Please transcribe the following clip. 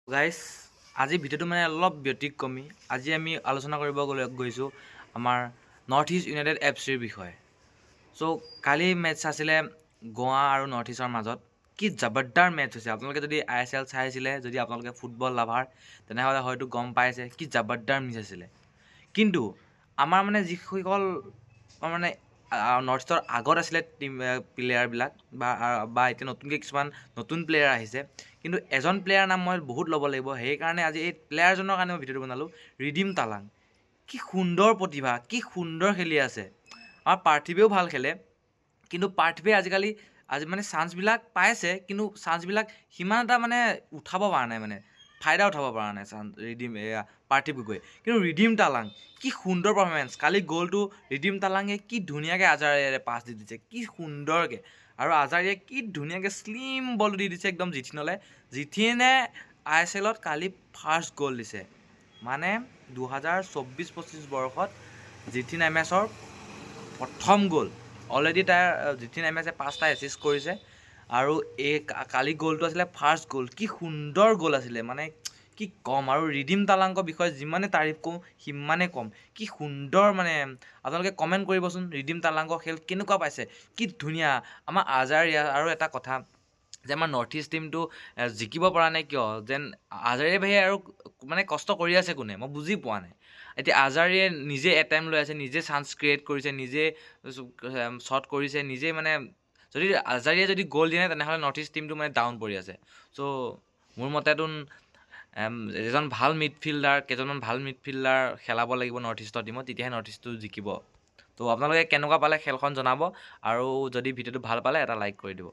Guys আজি ভিডিঅ'টো মানে অলপ ব্যতিক্ৰমী। আজি আমি আলোচনা কৰিব গৈছোঁ আমাৰ নৰ্থ ইষ্ট ইউনাইটেড এফচিৰ বিষয়ে। চ' কালি মেটচ আছিলে গোৱা আৰু নৰ্থ ইষ্টৰ মাজত। কি জবৰদাৰ মেটচ হৈছে। আপোনালোকে যদি ISL চাইছিলে, যদি আপোনালোকে ফুটবল লাভাৰ, তেনেহ'লে হয়তো গম পাইছে কি জবৰদাৰ মেটচ আছিলে। কিন্তু আমাৰ মানে যিসকল মানে নৰ্থ ইষ্টৰ আগত আছিলে টিম প্লেয়াৰবিলাক বা এতিয়া নতুনকৈ কিছুমান নতুন প্লেয়াৰ আহিছে, কিন্তু এজন প্লেয়াৰ নাম মই বহুত ল'ব লাগিব। সেইকাৰণে আজি এই প্লেয়াৰজনৰ কাৰণে মই ভিডিঅ'টো বনালোঁ। ৰিডিম তালাং, কি সুন্দৰ প্ৰতিভা, কি সুন্দৰ খেলি আছে। আমাৰ পাৰ্থিৱেও ভাল খেলে, কিন্তু পাৰ্থিৱে আজিকালি মানে চান্সবিলাক পাইছে, কিন্তু চান্সবিলাক সিমান এটা মানে উঠাব পৰা নাই, মানে ফাইদা উঠাব পৰা নাই পাৰ্থিৱ গগৈ। কিন্তু ৰিডিম তালাং কি সুন্দৰ পাৰফৰ্মেঞ্চ। কালি গ'লটো ৰিডিম তালাঙে কি ধুনীয়াকৈ আজাৰেৰে পাছ দি দিছে, কি সুন্দৰকৈ। আৰু আজাৰীয়ে কি ধুনীয়াকৈ শ্লিম বলটো দি দিছে একদম জিথিনলৈ। জিথিনে ISLত কালি ফাৰ্ষ্ট গ'ল দিছে। মানে 2024-25 বৰ্ষত জিথিন MS-ৰ প্ৰথম গ'ল। অলৰেডি জিথিন MS-এ 5টা এছিষ্ট কৰিছে, আৰু এই কালি গ'লটো আছিলে ফাৰ্ষ্ট গ'ল। কি সুন্দৰ গ'ল আছিলে, মানে কি ক'ম। আৰু ৰিডিম তালাংকৰ বিষয়ে যিমানে তাৰিফ কৰোঁ সিমানে কম। কি সুন্দৰ, মানে আপোনালোকে কমেণ্ট কৰিবচোন ৰিডিম তালাংকৰ খেল কেনেকুৱা পাইছে, কি ধুনীয়া। আমাৰ আজাৰিয়া, আৰু এটা কথা যে আমাৰ নৰ্থ ইষ্ট টিমটো জিকিব পৰা নাই কিয়, যেন আজাৰে ভাইয়ে আৰু মানে কষ্ট কৰি আছে কোনে, মই বুজি পোৱা নাই। এতিয়া আজাৰিয়ে নিজে এটেম্প লৈ আছে, নিজে চান্স ক্ৰিয়েট কৰিছে, নিজে শ্বট কৰিছে, নিজে মানে যদি আজাৰিয়ে যদি গ'ল দিয়ে তেনেহ'লে নৰ্থ ইষ্ট টিমটো মানে ডাউন পৰি আছে। চ' মোৰ মতেতো এজন ভাল মিডফিল্ডাৰ, কেইজনমান ভাল মিডফিল্ডাৰ খেলাব লাগিব নৰ্থ ইষ্টৰ টিমত, তেতিয়াহে নৰ্থ ইষ্টটো জিকিব। ত' আপোনালোকে কেনেকুৱা পালে খেলখন জনাব, আৰু যদি ভিডিঅ'টো ভাল পালে এটা লাইক কৰি দিব।